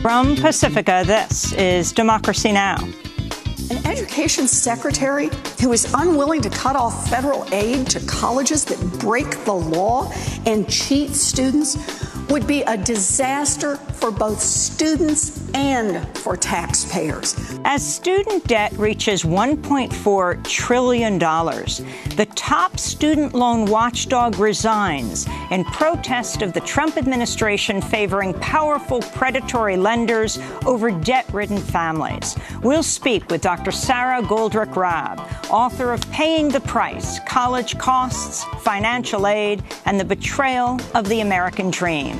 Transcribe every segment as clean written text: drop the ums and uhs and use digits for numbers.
From Pacifica, this is Democracy Now! An education secretary who is unwilling to cut off federal aid to colleges that break the law and cheat students would be a disaster for both students and for taxpayers. As student debt reaches $1.4 trillion, the top student loan watchdog resigns in protest of the Trump administration favoring powerful predatory lenders over debt-ridden families. We'll speak with Dr. Sarah Goldrick-Rab, author of Paying the Price: College Costs, Financial Aid, and the Betrayal of the American Dream.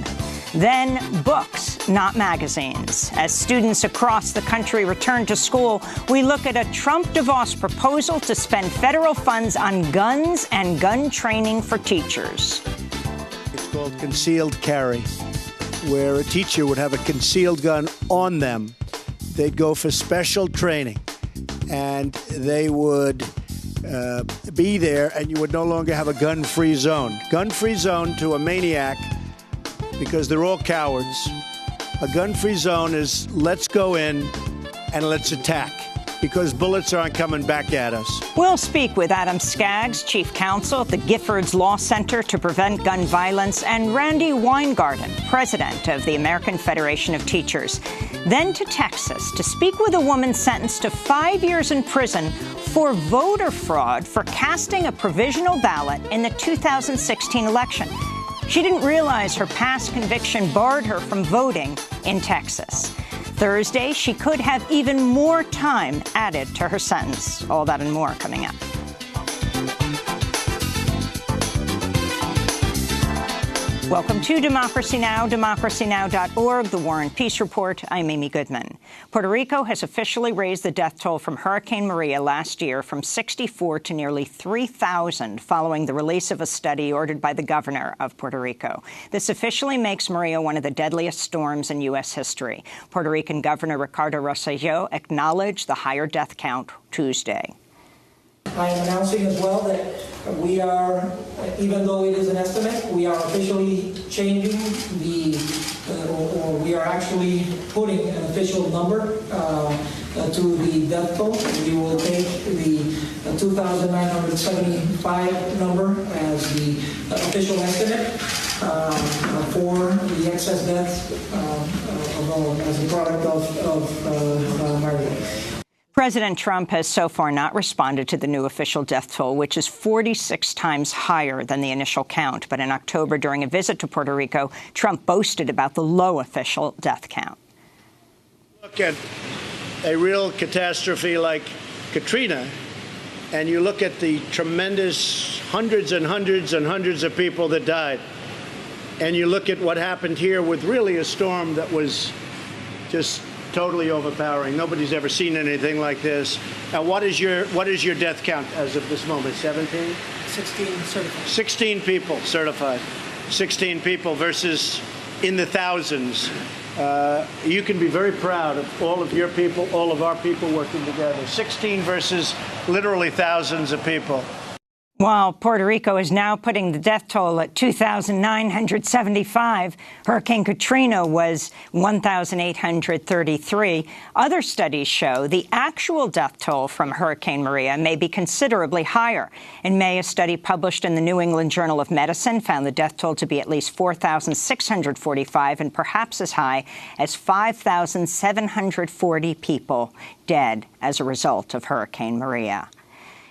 Then books, not magazines. As students across the country return to school, we look at a Trump DeVos proposal to spend federal funds on guns and gun training for teachers. It's called concealed carry, where a teacher would have a concealed gun on them. They'd go for special training, and they would be there, and you would no longer have a gun-free zone. Gun-free zone to a maniac, because they're all cowards. A gun-free zone is let's go in and let's attack, because bullets aren't coming back at us. We'll speak with Adam Skaggs, Chief Counsel at the Giffords Law Center to Prevent Gun Violence, and Randy Weingarten, President of the American Federation of Teachers. Then to Texas to speak with a woman sentenced to 5 years in prison for voter fraud for casting a provisional ballot in the 2016 election. She didn't realize her past conviction barred her from voting in Texas. Thursday, she could have even more time added to her sentence. All that and more coming up. Welcome to Democracy Now!, democracynow.org, The War and Peace Report. I'm Amy Goodman. Puerto Rico has officially raised the death toll from Hurricane Maria last year from 64 to nearly 3,000 following the release of a study ordered by the governor of Puerto Rico. This officially makes Maria one of the deadliest storms in U.S. history. Puerto Rican Governor Ricardo Rosselló acknowledged the higher death count Tuesday. I am announcing as well that we are, even though it is an estimate, we are officially changing or we are actually putting an official number to the death toll. We will take the 2,975 number as the official estimate for the excess deaths as a product of Maria. President Trump has so far not responded to the new official death toll, which is 46 times higher than the initial count. But in October, during a visit to Puerto Rico, Trump boasted about the low official death count. Look at a real catastrophe like Katrina, and you look at the tremendous hundreds and hundreds and hundreds of people that died, and you look at what happened here with really a storm that was just totally overpowering. Nobody's ever seen anything like this. Now, what is your death count as of this moment? 17? 16 certified. 16 people certified. 16 people versus in the thousands. You can be very proud of all of your people, all of our people working together. 16 versus literally thousands of people. While Puerto Rico is now putting the death toll at 2,975, Hurricane Katrina was 1,833. Other studies show the actual death toll from Hurricane Maria may be considerably higher. In May, a study published in the New England Journal of Medicine found the death toll to be at least 4,645 and perhaps as high as 5,740 people dead as a result of Hurricane Maria.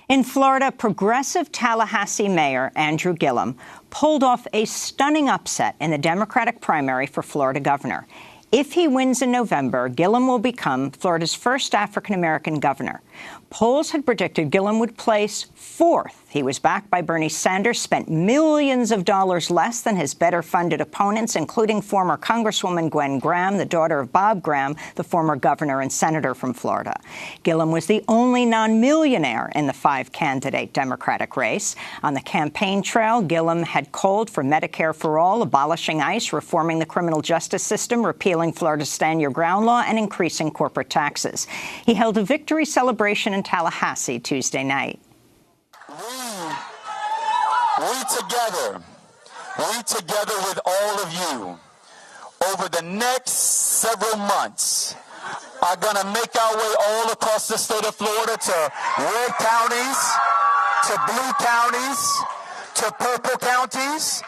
In Florida, progressive Tallahassee Mayor Andrew Gillum pulled off a stunning upset in the Democratic primary for Florida governor. If he wins in November, Gillum will become Florida's first African-American governor. Polls had predicted Gillum would place fourth. He was backed by Bernie Sanders, spent millions of dollars less than his better-funded opponents, including former Congresswoman Gwen Graham, the daughter of Bob Graham, the former governor and senator from Florida. Gillum was the only non-millionaire in the five-candidate Democratic race. On the campaign trail, Gillum had called for Medicare for all, abolishing ICE, reforming the criminal justice system, repealing Florida's Stand Your Ground law, and increasing corporate taxes. He held a victory celebration in Tallahassee Tuesday night. We together with all of you, over the next several months are going to make our way all across the state of Florida to red counties, to blue counties, to purple counties.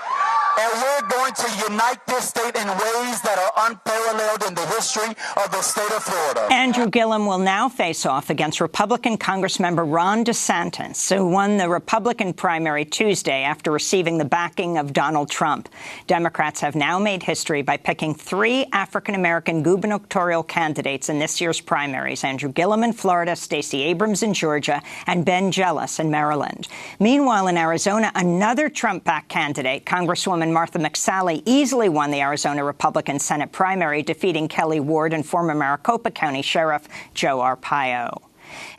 And we're going to unite this state in ways that are unparalleled in the history of the state of Florida. Andrew Gillum will now face off against Republican Congressmember Ron DeSantis, who won the Republican primary Tuesday after receiving the backing of Donald Trump. Democrats have now made history by picking 3 African-American gubernatorial candidates in this year's primaries: Andrew Gillum in Florida, Stacey Abrams in Georgia, and Ben Jealous in Maryland. Meanwhile, in Arizona, another Trump-backed candidate, Congresswoman Martha McSally, easily won the Arizona Republican Senate primary, defeating Kelly Ward and former Maricopa County Sheriff Joe Arpaio.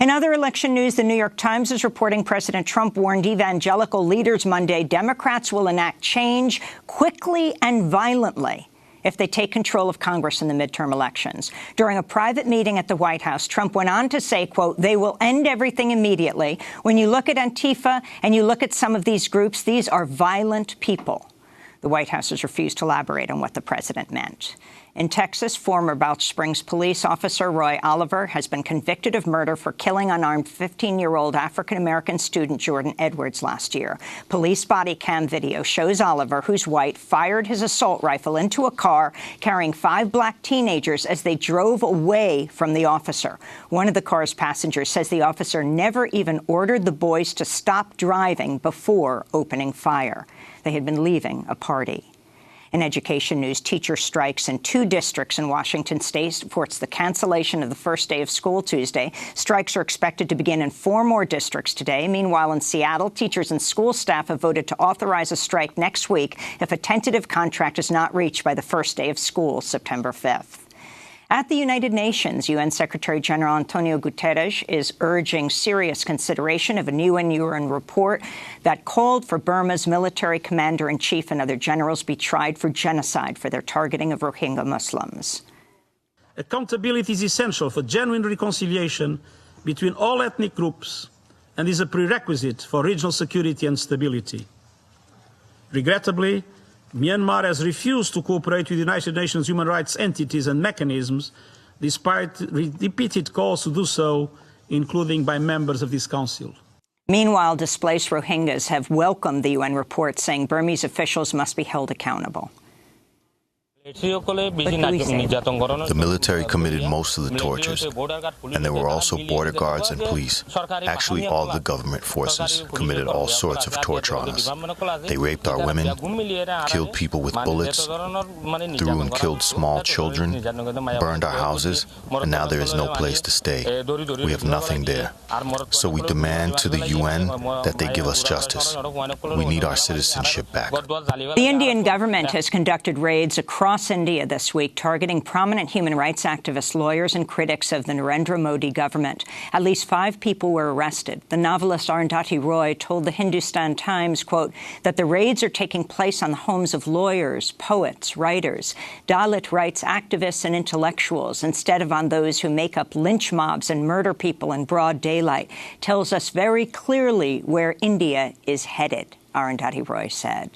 In other election news, the New York Times is reporting President Trump warned evangelical leaders Monday Democrats will enact change quickly and violently if they take control of Congress in the midterm elections. During a private meeting at the White House, Trump went on to say, quote, "They will end everything immediately. When you look at Antifa and you look at some of these groups, these are violent people." The White House has refused to elaborate on what the president meant. In Texas, former Balch Springs police officer Roy Oliver has been convicted of murder for killing unarmed 15-year-old African-American student Jordan Edwards last year. Police body cam video shows Oliver, who's white, fired his assault rifle into a car carrying 5 black teenagers as they drove away from the officer. One of the car's passengers says the officer never even ordered the boys to stop driving before opening fire. They had been leaving a party. In education news, teacher strikes in 2 districts in Washington state force the cancellation of the first day of school Tuesday. Strikes are expected to begin in 4 more districts today. Meanwhile, in Seattle, teachers and school staff have voted to authorize a strike next week if a tentative contract is not reached by the first day of school, September 5th. At the United Nations, UN Secretary-General Antonio Guterres is urging serious consideration of a new UN report that called for Burma's military commander-in-chief and other generals be tried for genocide for their targeting of Rohingya Muslims. Accountability is essential for genuine reconciliation between all ethnic groups and is a prerequisite for regional security and stability. Regrettably, Myanmar has refused to cooperate with the United Nations human rights entities and mechanisms, despite repeated calls to do so, including by members of this Council. Meanwhile, displaced Rohingyas have welcomed the UN report, saying Burmese officials must be held accountable. The military committed most of the tortures, and there were also border guards and police. Actually, all the government forces committed all sorts of torture on us. They raped our women, killed people with bullets, threw and killed small children, burned our houses, and now there is no place to stay. We have nothing there. So we demand to the UN that they give us justice. We need our citizenship back. The Indian government has conducted raids across India this week, targeting prominent human rights activists, lawyers and critics of the Narendra Modi government. At least 5 people were arrested. The novelist Arundhati Roy told the Hindustan Times, quote, that the raids are taking place on the homes of lawyers, poets, writers, Dalit rights activists and intellectuals, instead of on those who make up lynch mobs and murder people in broad daylight. Tells us very clearly where India is headed, Arundhati Roy said.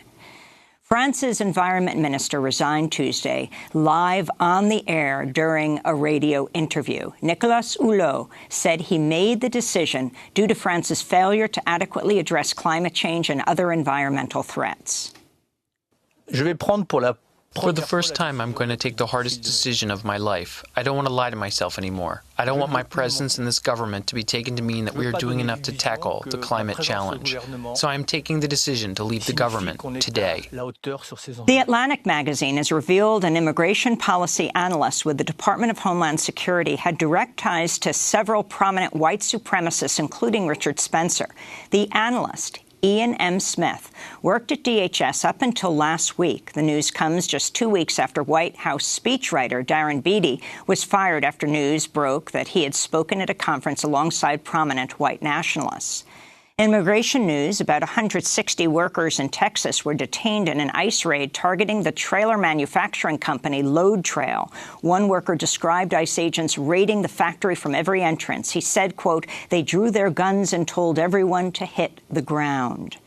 France's environment minister resigned Tuesday, live on the air during a radio interview. Nicolas Hulot said he made the decision due to France's failure to adequately address climate change and other environmental threats. For the first time, I'm going to take the hardest decision of my life. I don't want to lie to myself anymore. I don't want my presence in this government to be taken to mean that we are doing enough to tackle the climate challenge. So I'm taking the decision to leave the government today. The Atlantic magazine has revealed an immigration policy analyst with the Department of Homeland Security had direct ties to several prominent white supremacists, including Richard Spencer. The analyst, Ian M. Smith, worked at DHS up until last week. The news comes just 2 weeks after White House speechwriter Darren Beattie was fired after news broke that he had spoken at a conference alongside prominent white nationalists. Immigration news, about 160 workers in Texas were detained in an ICE raid targeting the trailer manufacturing company Load Trail. One worker described ICE agents raiding the factory from every entrance. He said, quote, they drew their guns and told everyone to hit the ground.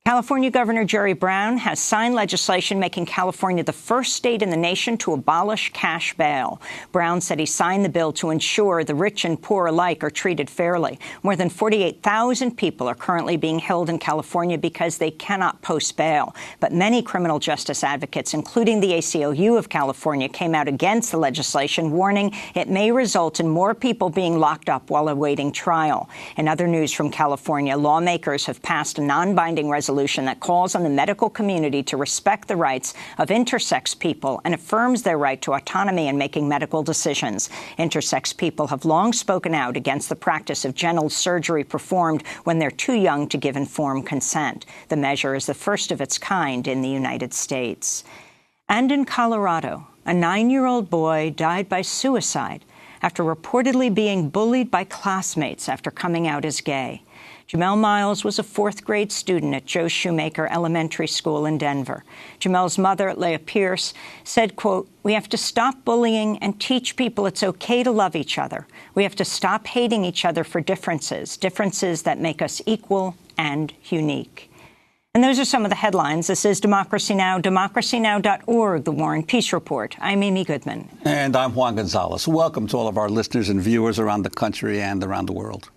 California Governor Jerry Brown has signed legislation making California the first state in the nation to abolish cash bail. Brown said he signed the bill to ensure the rich and poor alike are treated fairly. More than 48,000 people are currently being held in California because they cannot post bail. But many criminal justice advocates, including the ACLU of California, came out against the legislation, warning it may result in more people being locked up while awaiting trial. In other news from California, lawmakers have passed a non-binding resolution that calls on the medical community to respect the rights of intersex people and affirms their right to autonomy in making medical decisions. Intersex people have long spoken out against the practice of genital surgery performed when they're too young to give informed consent. The measure is the first of its kind in the United States. And in Colorado, a 9-year-old boy died by suicide after reportedly being bullied by classmates after coming out as gay. Jamel Miles was a 4th-grade student at Joe Shoemaker Elementary School in Denver. Jamel's mother, Leah Pierce, said, quote, "We have to stop bullying and teach people it's okay to love each other. We have to stop hating each other for differences that make us equal and unique." And those are some of the headlines. This is Democracy Now!, democracynow.org, The War and Peace Report. I'm Amy Goodman. And I'm Juan Gonzalez. Welcome to all of our listeners and viewers around the country and around the world.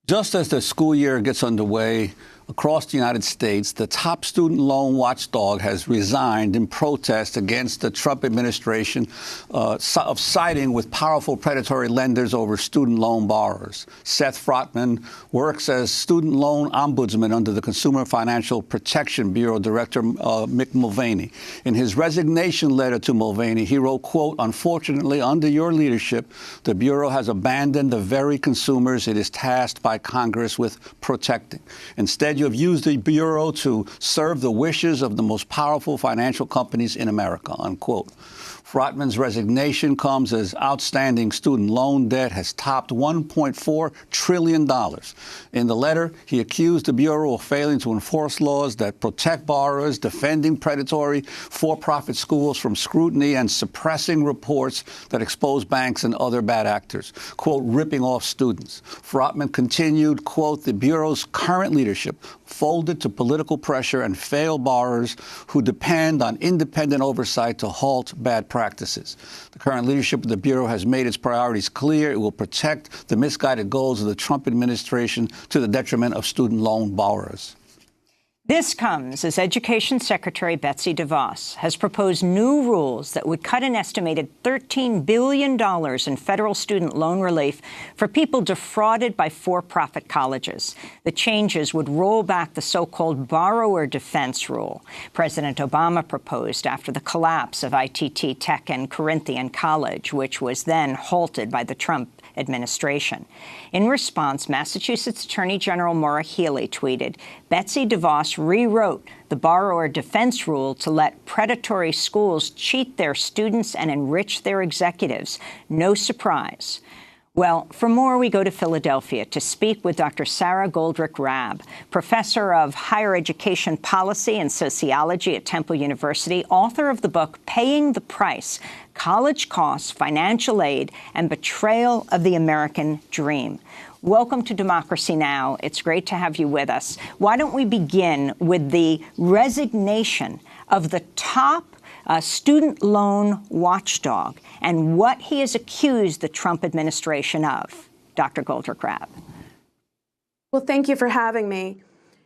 Just as the school year gets underway across the United States, the top student loan watchdog has resigned in protest against the Trump administration of siding with powerful predatory lenders over student loan borrowers. Seth Frotman works as student loan ombudsman under the Consumer Financial Protection Bureau Director Mick Mulvaney. In his resignation letter to Mulvaney, he wrote, quote, "Unfortunately, under your leadership, the Bureau has abandoned the very consumers it is tasked by Congress with protecting. Instead, you have used the Bureau to serve the wishes of the most powerful financial companies in America," unquote. Frotman's resignation comes as outstanding student loan debt has topped $1.4 trillion. In the letter, he accused the Bureau of failing to enforce laws that protect borrowers, defending predatory for-profit schools from scrutiny, and suppressing reports that expose banks and other bad actors, quote, ripping off students. Frotman continued, quote, "The Bureau's current leadership folded to political pressure and failed borrowers who depend on independent oversight to halt bad practices. The current leadership of the Bureau has made its priorities clear. It will protect the misguided goals of the Trump administration to the detriment of student loan borrowers." This comes as Education Secretary Betsy DeVos has proposed new rules that would cut an estimated $13 billion in federal student loan relief for people defrauded by for-profit colleges. The changes would roll back the so-called borrower defense rule President Obama proposed after the collapse of ITT Tech and Corinthian College, which was then halted by the Trump administration. In response, Massachusetts Attorney General Maura Healey tweeted, "Betsy DeVos rewrote the borrower defense rule to let predatory schools cheat their students and enrich their executives. No surprise." Well, for more, we go to Philadelphia to speak with Dr. Sarah Goldrick-Rab, professor of higher education policy and sociology at Temple University, author of the book Paying the Price: College Costs, Financial Aid, and Betrayal of the American Dream. Welcome to Democracy Now! It's great to have you with us. Why don't we begin with the resignation of the top student loan watchdog and what he has accused the Trump administration of. Dr. Goldrick-Rab. Well, thank you for having me.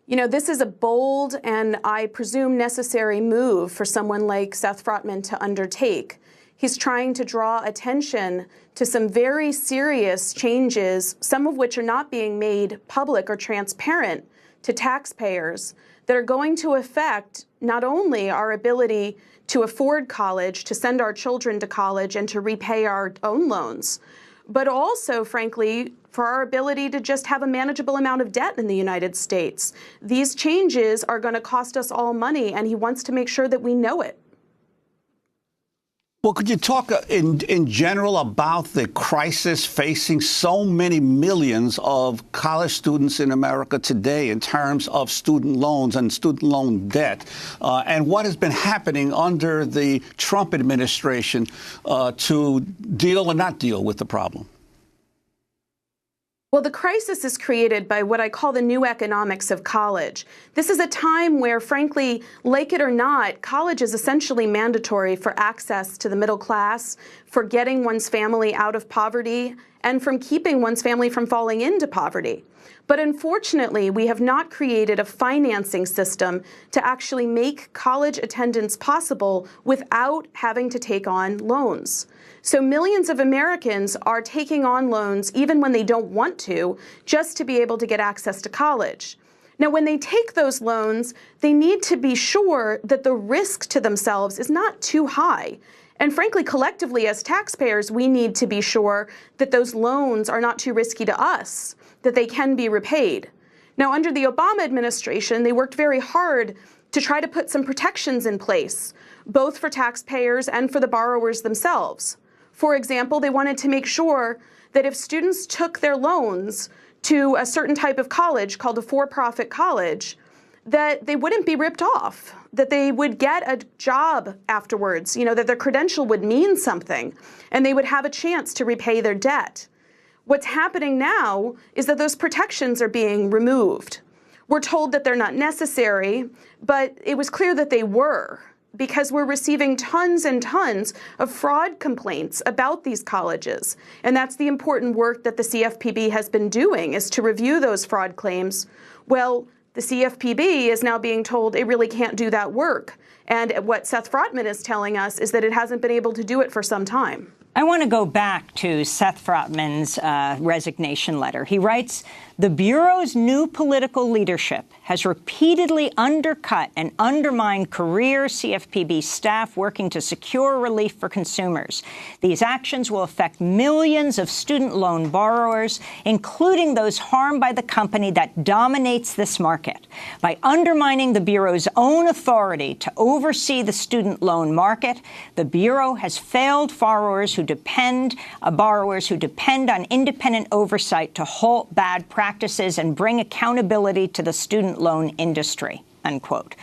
You know, this is a bold and, I presume, necessary move for someone like Seth Frotman to undertake. He's trying to draw attention to some very serious changes, some of which are not being made public or transparent to taxpayers, that are going to affect not only our ability to afford college, to send our children to college, and to repay our own loans, but also, frankly, for our ability to just have a manageable amount of debt in the United States. These changes are going to cost us all money, and he wants to make sure that we know it. Well, could you talk in general about the crisis facing so many millions of college students in America today in terms of student loans and student loan debt, and what has been happening under the Trump administration to deal or not deal with the problem? Well, the crisis is created by what I call the new economics of college. This is a time where, frankly, like it or not, college is essentially mandatory for access to the middle class, for getting one's family out of poverty, and from keeping one's family from falling into poverty. But unfortunately, we have not created a financing system to actually make college attendance possible without having to take on loans. So millions of Americans are taking on loans even when they don't want to, just to be able to get access to college. Now, when they take those loans, they need to be sure that the risk to themselves is not too high. And frankly, collectively, as taxpayers, we need to be sure that those loans are not too risky to us, that they can be repaid. Now, under the Obama administration, they worked very hard to try to put some protections in place, both for taxpayers and for the borrowers themselves. For example, they wanted to make sure that if students took their loans to a certain type of college called a for-profit college, that they wouldn't be ripped off, that they would get a job afterwards, that their credential would mean something, and they would have a chance to repay their debt. What's happening now is that those protections are being removed. We're told that they're not necessary, but it was clear that they were, because we're receiving tons and tons of fraud complaints about these colleges. And that's the important work that the CFPB has been doing, is to review those fraud claims. Well, the CFPB is now being told it really can't do that work. And what Seth Frotman is telling us is that it hasn't been able to do it for some time. I want to go back to Seth Frotman's resignation letter. He writes, "The Bureau's new political leadership has repeatedly undercut and undermined career CFPB staff working to secure relief for consumers. These actions will affect millions of student loan borrowers, including those harmed by the company that dominates this market. By undermining the Bureau's own authority to oversee the student loan market, the Bureau has failed borrowers who depend on independent oversight to halt bad practices and bring accountability to the student loan industry," unquote.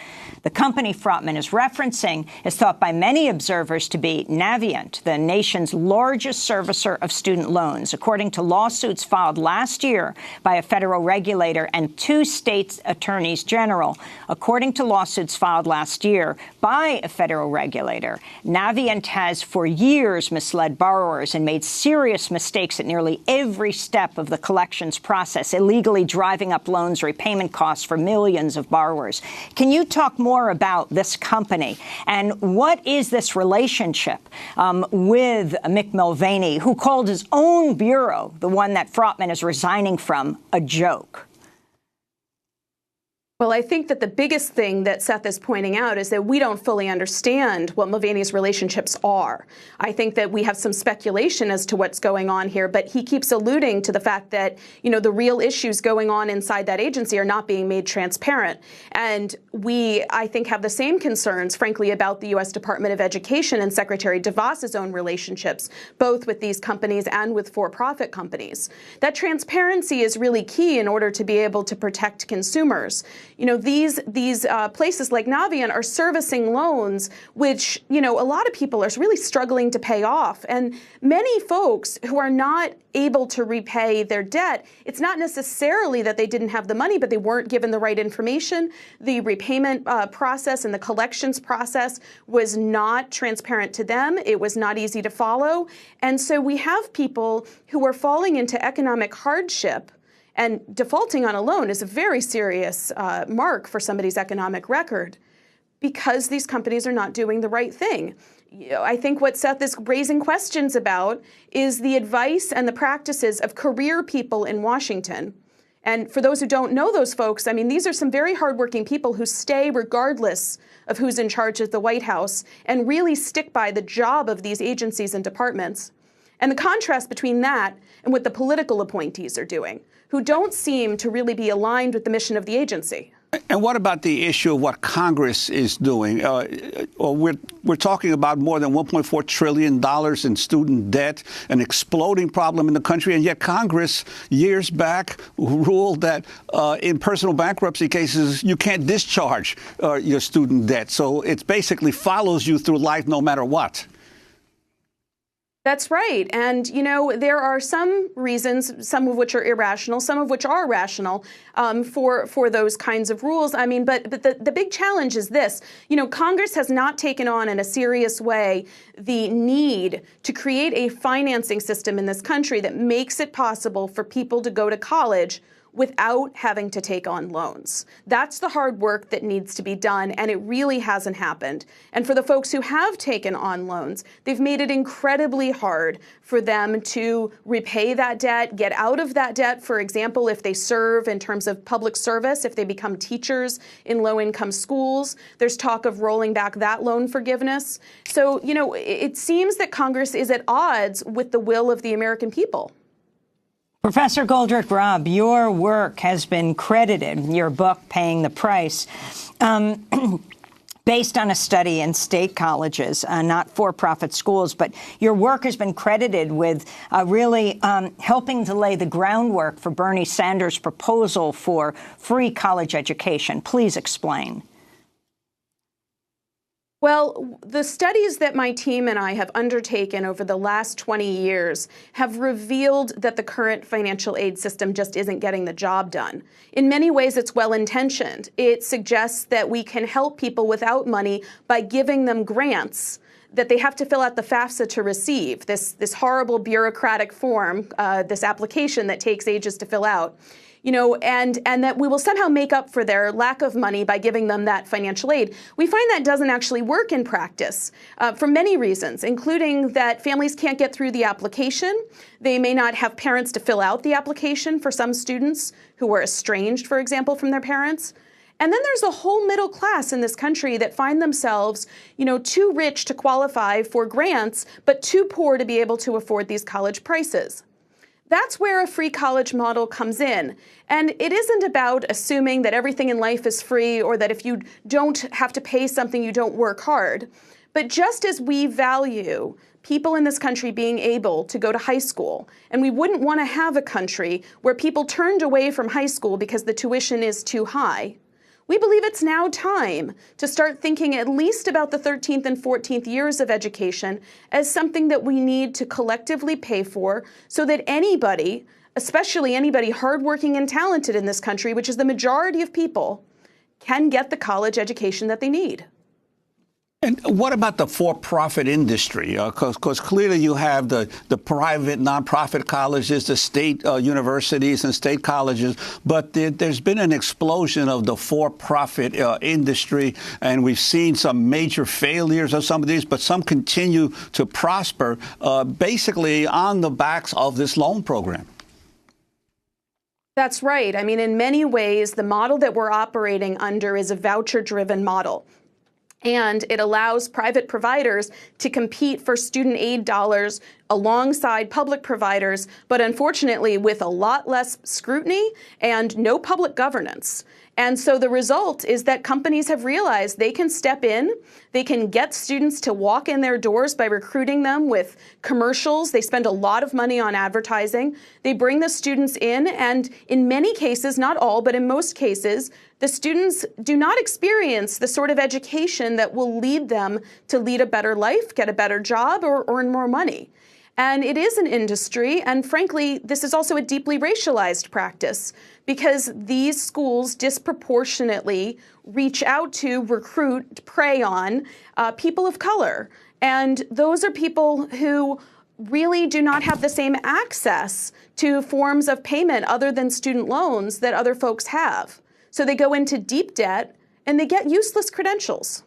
The company Frotman is referencing is thought by many observers to be Navient, the nation's largest servicer of student loans, according to lawsuits filed last year by a federal regulator and 2 state attorneys general. According to lawsuits filed last year by a federal regulator, Navient has for years misled borrowers and made serious mistakes at nearly every step of the collections process, illegally driving up loans repayment costs for millions of borrowers. Can you talk more about this company and what is this relationship with Mick Mulvaney, who called his own bureau, the one that Frotman is resigning from, a joke? Well, I think that the biggest thing that Seth is pointing out is that we don't fully understand what Mulvaney's relationships are. I think that we have some speculation as to what's going on here, but he keeps alluding to the fact that, the real issues going on inside that agency are not being made transparent. And we, I think, have the same concerns, frankly, about the U.S. Department of Education and Secretary DeVos's own relationships, both with these companies and with for-profit companies. That transparency is really key in order to be able to protect consumers. These places like Navient are servicing loans, which, a lot of people are really struggling to pay off. And many folks who are not able to repay their debt, it's not necessarily that they didn't have the money, but they weren't given the right information. The repayment process and the collections process was not transparent to them. It was not easy to follow. And so we have people who are falling into economic hardship. And defaulting on a loan is a very serious mark for somebody's economic record because these companies are not doing the right thing. I think what Seth is raising questions about is the advice and the practices of career people in Washington. And for those who don't know those folks, these are some very hardworking people who stay regardless of who's in charge of the White House and really stick by the job of these agencies and departments. And the contrast between that and what the political appointees are doing, who don't seem to really be aligned with the mission of the agency. And what about the issue of what Congress is doing? We're talking about more than $1.4 trillion in student debt, an exploding problem in the country, and yet Congress years back ruled that in personal bankruptcy cases, you can't discharge your student debt. So it basically follows you through life no matter what. That's right. And, you know, there are some reasons, some of which are irrational, some of which are rational for those kinds of rules. I mean, but the big challenge is this. You know, Congress has not taken on in a serious way the need to create a financing system in this country that makes it possible for people to go to college without having to take on loans. That's the hard work that needs to be done, and it really hasn't happened. And for the folks who have taken on loans, they've made it incredibly hard for them to repay that debt, get out of that debt. For example, if they serve in terms of public service, if they become teachers in low-income schools, there's talk of rolling back that loan forgiveness. So, you know, it seems that Congress is at odds with the will of the American people. Professor Goldrick-Robb, your work has been credited, your book, Paying the Price, based on a study in state colleges, not for-profit schools. But your work has been credited with really helping to lay the groundwork for Bernie Sanders' proposal for free college education. Please explain. Well, the studies that my team and I have undertaken over the last 20 years have revealed that the current financial aid system just isn't getting the job done. In many ways, it's well-intentioned. It suggests that we can help people without money by giving them grants that they have to fill out the FAFSA to receive, this horrible bureaucratic form, this application that takes ages to fill out. You know, and that we will somehow make up for their lack of money by giving them that financial aid. We find that doesn't actually work in practice for many reasons, including that families can't get through the application. They may not have parents to fill out the application for some students who are estranged, for example, from their parents. And then there's a whole middle class in this country that find themselves, you know, too rich to qualify for grants, but too poor to be able to afford these college prices. That's where a free college model comes in. And it isn't about assuming that everything in life is free or that if you don't have to pay something, you don't work hard. But just as we value people in this country being able to go to high school, and we wouldn't want to have a country where people turned away from high school because the tuition is too high, we believe it's now time to start thinking at least about the 13th and 14th years of education as something that we need to collectively pay for so that anybody, especially anybody hardworking and talented in this country, which is the majority of people, can get the college education that they need. And what about the for-profit industry? Because clearly you have the private nonprofit colleges, the state universities and state colleges, but there's been an explosion of the for-profit industry, and we've seen some major failures of some of these, but some continue to prosper basically on the backs of this loan program. That's right. I mean, in many ways, the model that we're operating under is a voucher-driven model. And it allows private providers to compete for student aid dollars alongside public providers, but unfortunately with a lot less scrutiny and no public governance. And so the result is that companies have realized they can step in, they can get students to walk in their doors by recruiting them with commercials. They spend a lot of money on advertising. They bring the students in, and in many cases, not all, but in most cases, the students do not experience the sort of education that will lead them to lead a better life, get a better job, or earn more money. And it is an industry, and frankly, this is also a deeply racialized practice because these schools disproportionately reach out to, recruit, prey on people of color. And those are people who really do not have the same access to forms of payment other than student loans that other folks have. So they go into deep debt and they get useless credentials.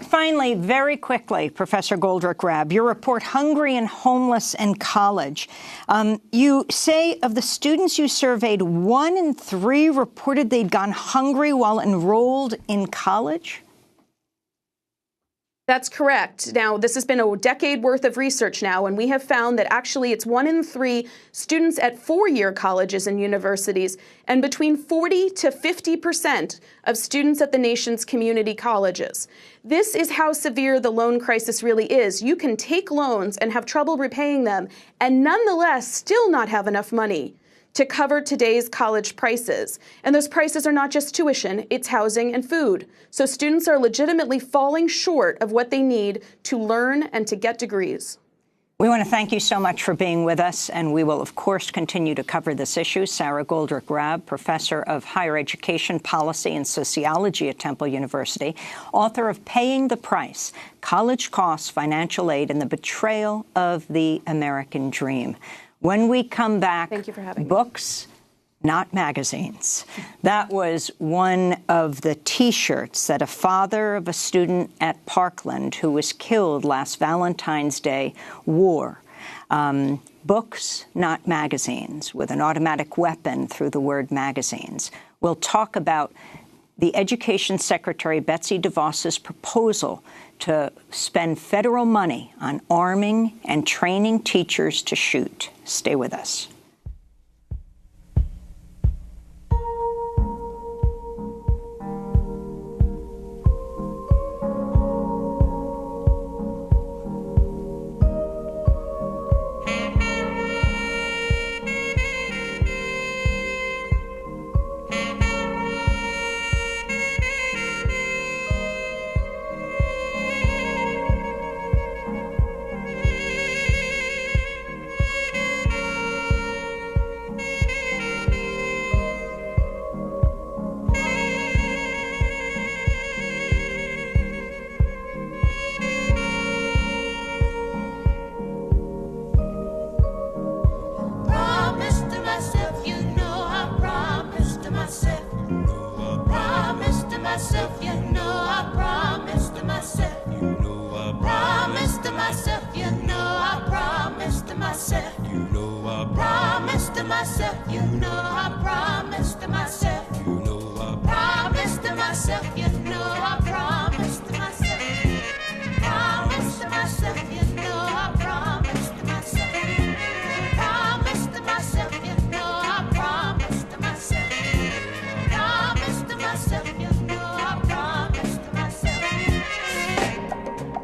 Finally, very quickly, Professor Goldrick-Robb, your report, Hungry and Homeless in College. You say of the students you surveyed, 1 in 3 reported they'd gone hungry while enrolled in college? That's correct. Now, this has been a decade worth of research now, and we have found that actually it's 1 in 3 students at 4-year colleges and universities, and between 40 to 50% of students at the nation's community colleges. This is how severe the loan crisis really is. You can take loans and have trouble repaying them, and nonetheless still not have enough money to cover today's college prices. And those prices are not just tuition, it's housing and food. So students are legitimately falling short of what they need to learn and to get degrees. We want to thank you so much for being with us, and we will, of course, continue to cover this issue. Sarah Goldrick-Rab, professor of higher education policy and sociology at Temple University, author of Paying the Price, College Costs, Financial Aid, and the Betrayal of the American Dream. When we come back, thank you for having books, not magazines. That was one of the T-shirts that a father of a student at Parkland who was killed last Valentine's Day wore. Books, not magazines, with an automatic weapon through the word magazines. We'll talk about the Education Secretary Betsy DeVos's proposal to spend federal money on arming and training teachers to shoot. Stay with us.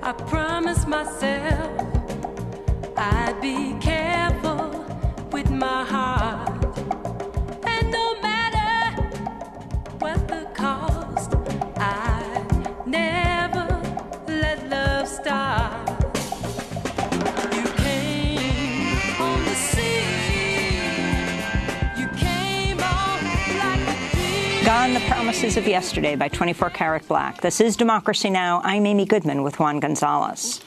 I promised myself I'd be careful with my heart, and no matter what the cost, I'd never let love start. You came on the scene, you came on like a dream. Gone the Promises of Yesterday by 24 Karat Black. This is Democracy Now! I'm Amy Goodman with Juan Gonzalez.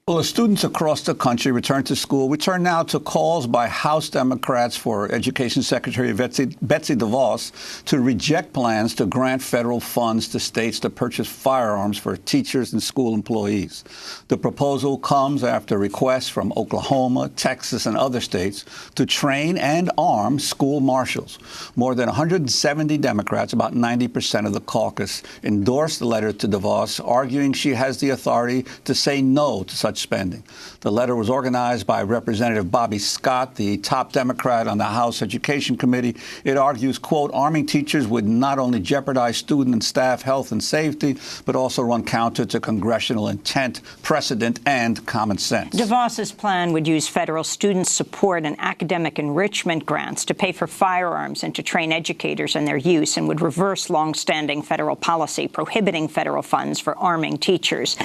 Well, as students across the country return to school, we turn now to calls by House Democrats for Education Secretary Betsy DeVos to reject plans to grant federal funds to states to purchase firearms for teachers and school employees. The proposal comes after requests from Oklahoma, Texas, and other states to train and arm school marshals. More than 170 Democrats, about 90% of the caucus, endorsed the letter to DeVos, arguing she has the authority to say no to such spending. The letter was organized by Representative Bobby Scott, the top Democrat on the House Education Committee. It argues, quote, arming teachers would not only jeopardize student and staff health and safety, but also run counter to congressional intent, precedent, and common sense. DeVos's plan would use federal student support and academic enrichment grants to pay for firearms and to train educators in their use, and would reverse longstanding federal policy prohibiting federal funds for arming teachers.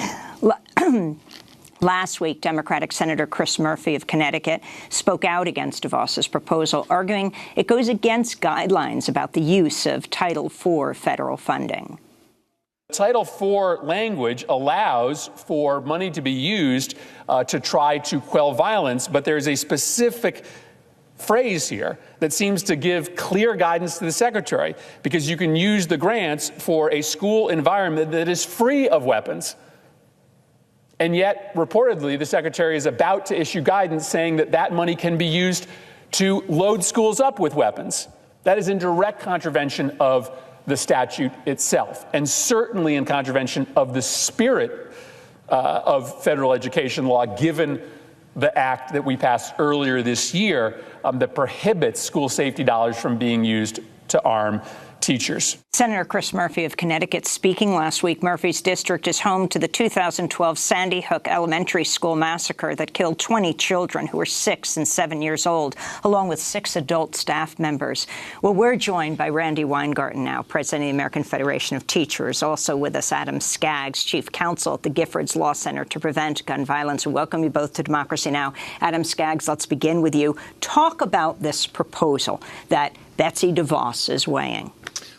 Last week, Democratic Senator Chris Murphy of Connecticut spoke out against DeVos's proposal, arguing it goes against guidelines about the use of Title IV federal funding. Title IV language allows for money to be used to try to quell violence, but there's a specific phrase here that seems to give clear guidance to the secretary, because you can use the grants for a school environment that is free of weapons. And yet, reportedly, the secretary is about to issue guidance saying that that money can be used to load schools up with weapons. That is in direct contravention of the statute itself, and certainly in contravention of the spirit of federal education law, given the act that we passed earlier this year that prohibits school safety dollars from being used to arm teachers. Senator Chris Murphy of Connecticut speaking last week. Murphy's district is home to the 2012 Sandy Hook Elementary School massacre that killed 20 children who were 6 and 7 years old, along with 6 adult staff members. Well, we're joined by Randy Weingarten now, president of the American Federation of Teachers. Also with us, Adam Skaggs, chief counsel at the Giffords Law Center to Prevent Gun Violence. We welcome you both to Democracy Now! Adam Skaggs, let's begin with you. Talk about this proposal that Betsy DeVos is weighing.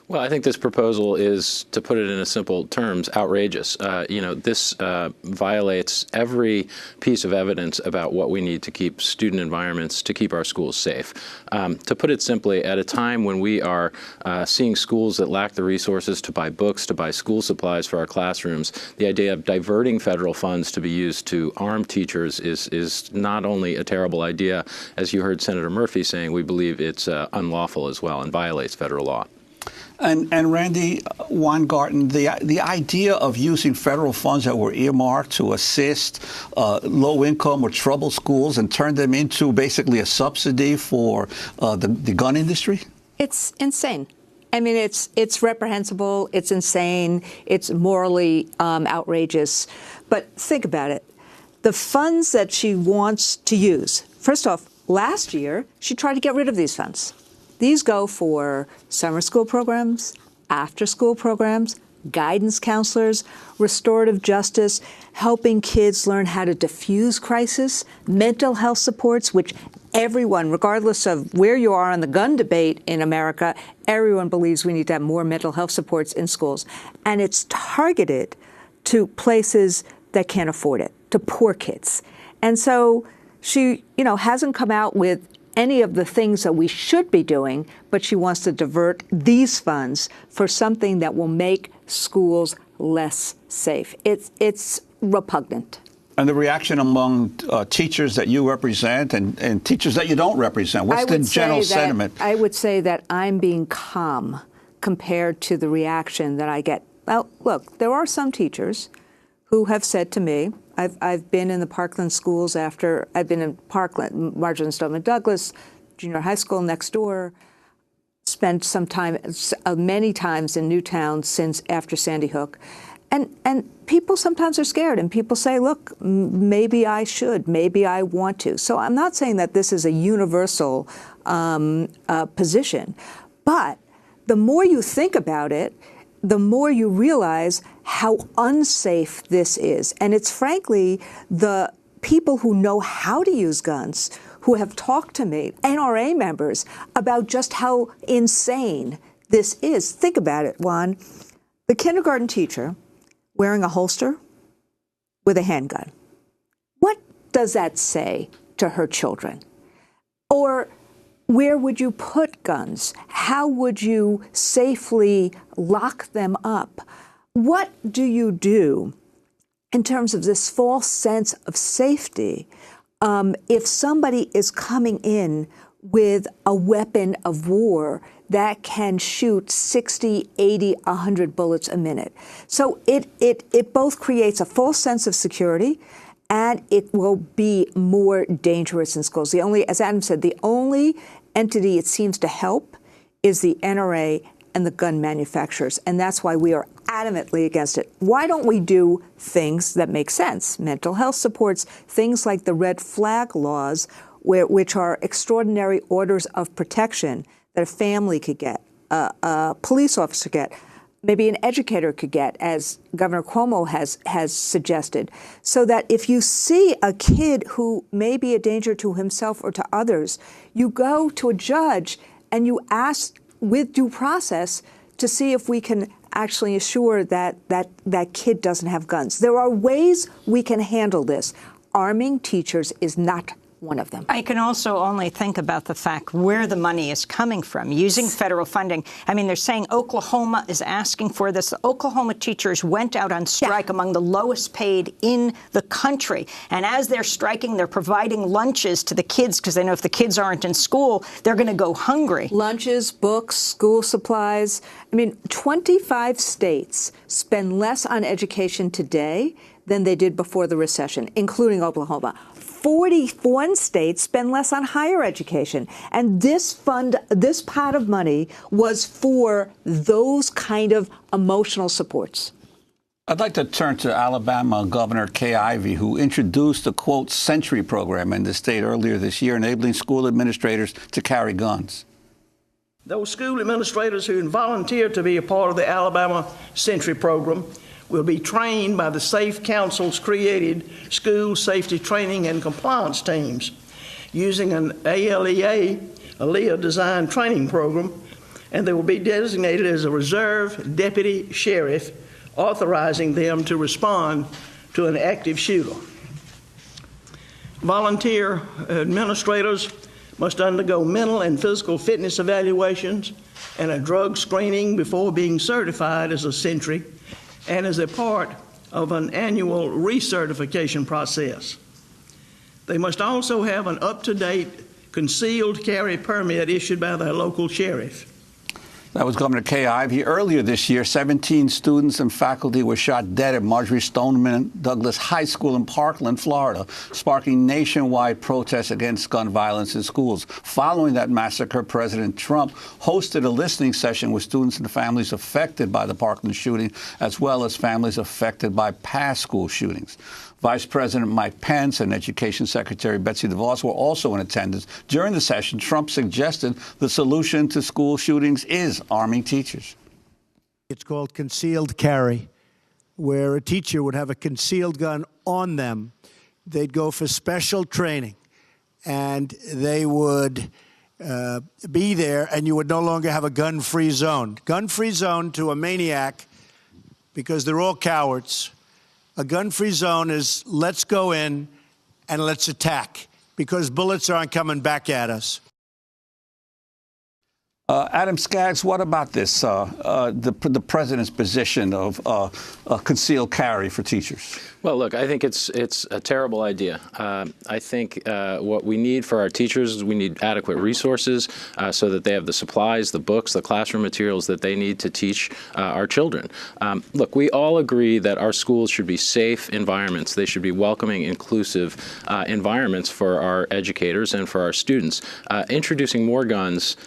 Well, I think this proposal is, to put it in simple terms, outrageous. This violates every piece of evidence about what we need to keep student environments, to keep our schools safe. To put it simply, at a time when we are seeing schools that lack the resources to buy books, to buy school supplies for our classrooms, the idea of diverting federal funds to be used to arm teachers is not only a terrible idea, as you heard Senator Murphy saying, we believe it's unlawful as well and violates federal law. And Randy Weingarten, the idea of using federal funds that were earmarked to assist low-income or troubled schools and turn them into basically a subsidy for the gun industry? It's insane. I mean, it's reprehensible. It's insane. It's morally outrageous. But think about it. The funds that she wants to use, first off, last year, she tried to get rid of these funds. These go for summer school programs, after-school programs, guidance counselors, restorative justice, helping kids learn how to diffuse crisis, mental health supports, which everyone, regardless of where you are on the gun debate in America, everyone believes we need to have more mental health supports in schools. And it's targeted to places that can't afford it, to poor kids. And so she, hasn't come out with any of the things that we should be doing, but she wants to divert these funds for something that will make schools less safe. It's repugnant. And the reaction among teachers that you represent and teachers that you don't represent, what's the general sentiment? I would say that I'm being calm compared to the reaction that I get. Well, look, there are some teachers who have said to me, I've been in the Parkland schools after, I've been in Parkland, Marjorie Stoneman Douglas, junior high school next door, spent some time, many times in Newtown since after Sandy Hook. And people sometimes are scared, and people say, look, maybe I should, maybe I want to. So I'm not saying that this is a universal position, but the more you think about it, the more you realize how unsafe this is. And it's frankly the people who know how to use guns who have talked to me, NRA members, about just how insane this is. Think about it, Juan. The kindergarten teacher wearing a holster with a handgun. What does that say to her children? Or where would you put guns? How would you safely lock them up? What do you do in terms of this false sense of safety if somebody is coming in with a weapon of war that can shoot 60, 80, 100 bullets a minute? So it both creates a false sense of security, and it will be more dangerous in schools. As Adam said, the only entity it seems to help is the NRA and the gun manufacturers, and that's why we are adamantly against it. Why don't we do things that make sense? Mental health supports, things like the red flag laws, which are extraordinary orders of protection that a family could get, a police officer get, maybe an educator could get, as Governor Cuomo has suggested, so that if you see a kid who may be a danger to himself or to others, you go to a judge and you ask with due process to see if we can actually assure that that kid doesn't have guns. There are ways we can handle this. Arming teachers is not one of them. I can also only think about the fact where the money is coming from, using federal funding. I mean, they're saying Oklahoma is asking for this. The Oklahoma teachers went out on strike, among the lowest paid in the country. And as they're striking, they're providing lunches to the kids because they know if the kids aren't in school, they're going to go hungry. Lunches, books, school supplies. I mean, 25 states spend less on education today than they did before the recession, including Oklahoma. 41 states spend less on higher education. And this pot of money was for those kind of emotional supports. I'd like to turn to Alabama Governor Kay Ivey, who introduced the, quote, Century program in the state earlier this year, enabling school administrators to carry guns. Those school administrators who volunteer to be a part of the Alabama Century program will be trained by the Safe Council's created school safety training and compliance teams using an ALEA designed training program, and they will be designated as a reserve deputy sheriff, authorizing them to respond to an active shooter. Volunteer administrators must undergo mental and physical fitness evaluations and a drug screening before being certified as a Sentry, and as a part of an annual recertification process. They must also have an up-to-date concealed carry permit issued by their local sheriff. That was Governor Kay Ivey. Earlier this year, 17 students and faculty were shot dead at Marjorie Stoneman Douglas High School in Parkland, Florida, sparking nationwide protests against gun violence in schools. Following that massacre, President Trump hosted a listening session with students and families affected by the Parkland shooting, as well as families affected by past school shootings. Vice President Mike Pence and Education Secretary Betsy DeVos were also in attendance. During the session, Trump suggested the solution to school shootings is arming teachers. It's called concealed carry, where a teacher would have a concealed gun on them. They'd go for special training, and they would be there, and you would no longer have a gun-free zone. Gun-free zone to a maniac, because they're all cowards. A gun-free zone is let's go in and let's attack, because bullets aren't coming back at us. Adam Skaggs, what about this, the president's position of concealed carry for teachers? Well, look, I think it's a terrible idea. I think what we need for our teachers is we need adequate resources so that they have the supplies, the books, the classroom materials that they need to teach our children. Look, we all agree that our schools should be safe environments. They should be welcoming, inclusive environments for our educators and for our students. Introducing more guns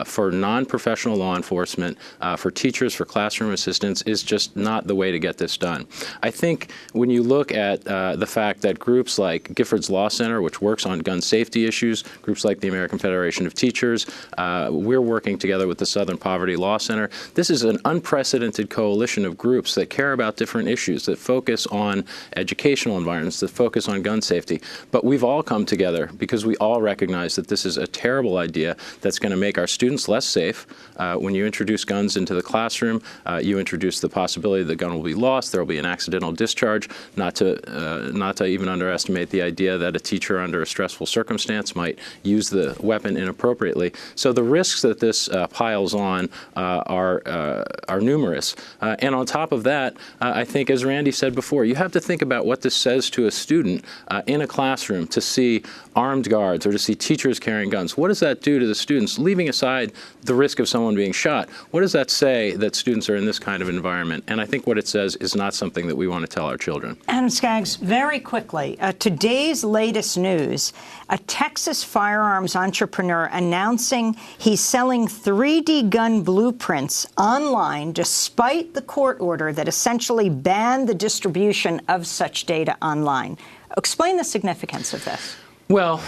for non-professional law enforcement, for teachers, for classroom assistants is just not the way to get this done. I think when you look at the fact that groups like Giffords Law Center, which works on gun safety issues, groups like the American Federation of Teachers, we're working together with the Southern Poverty Law Center. This is an unprecedented coalition of groups that care about different issues, that focus on educational environments, that focus on gun safety. But we've all come together because we all recognize that this is a terrible idea that's going to make our students less safe. When you introduce guns into the classroom, you introduce the possibility the gun will be lost, there will be an accidental discharge, not to even underestimate the idea that a teacher under a stressful circumstance might use the weapon inappropriately. So the risks that this piles on are numerous. And on top of that, I think, as Randy said before, you have to think about what this says to a student in a classroom to see armed guards or to see teachers carrying guns. What does that do to the students, leaving aside the risk of someone being shot? What does that say that students are in this kind of environment? And I think what it says is not something that we want to tell our children. Adam Skaggs, very quickly, today's latest news, a Texas firearms entrepreneur announcing he's selling 3D gun blueprints online despite the court order that essentially banned the distribution of such data online. Explain the significance of this. Well,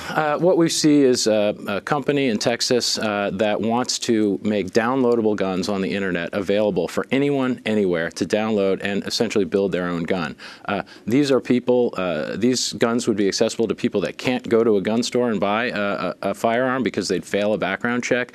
what we see is a company in Texas that wants to make downloadable guns on the internet available for anyone, anywhere to download and essentially build their own gun. These are people, these guns would be accessible to people that can't go to a gun store and buy a firearm because they'd fail a background check.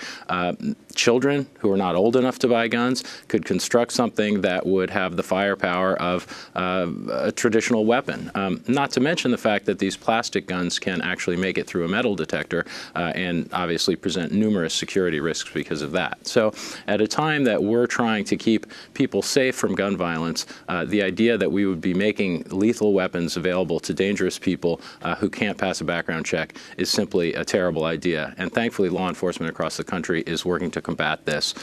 Children who are not old enough to buy guns could construct something that would have the firepower of a traditional weapon. Not to mention the fact that these plastic guns can actually make it through a metal detector and obviously present numerous security risks because of that. So at a time that we're trying to keep people safe from gun violence, the idea that we would be making lethal weapons available to dangerous people who can't pass a background check is simply a terrible idea. And thankfully, law enforcement across the country is working to combat this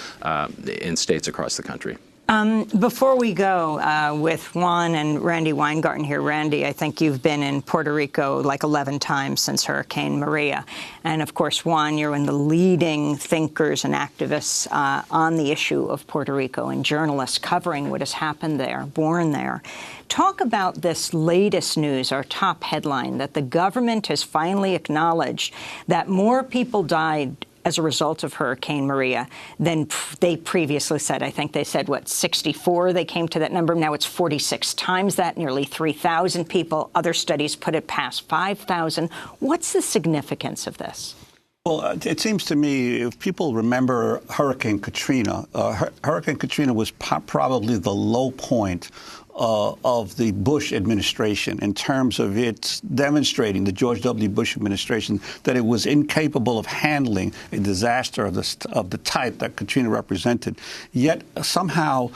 in states across the country. Before we go with Juan and Randy Weingarten here, Randy, I think you've been in Puerto Rico like 11 times since Hurricane Maria. And, of course, Juan, you're one of the leading thinkers and activists on the issue of Puerto Rico and journalists covering what has happened there, born there. Talk about this latest news, our top headline, that the government has finally acknowledged that more people died as a result of Hurricane Maria than they previously said. I think they said, 64? They came to that number. Now it's 46 times that, nearly 3,000 people. Other studies put it past 5,000. What's the significance of this? Well, it seems to me, if people remember Hurricane Katrina, Hurricane Katrina was probably the low point of the Bush administration in terms of its demonstrating, the George W. Bush administration, that it was incapable of handling a disaster of the type that Katrina represented. Yet somehow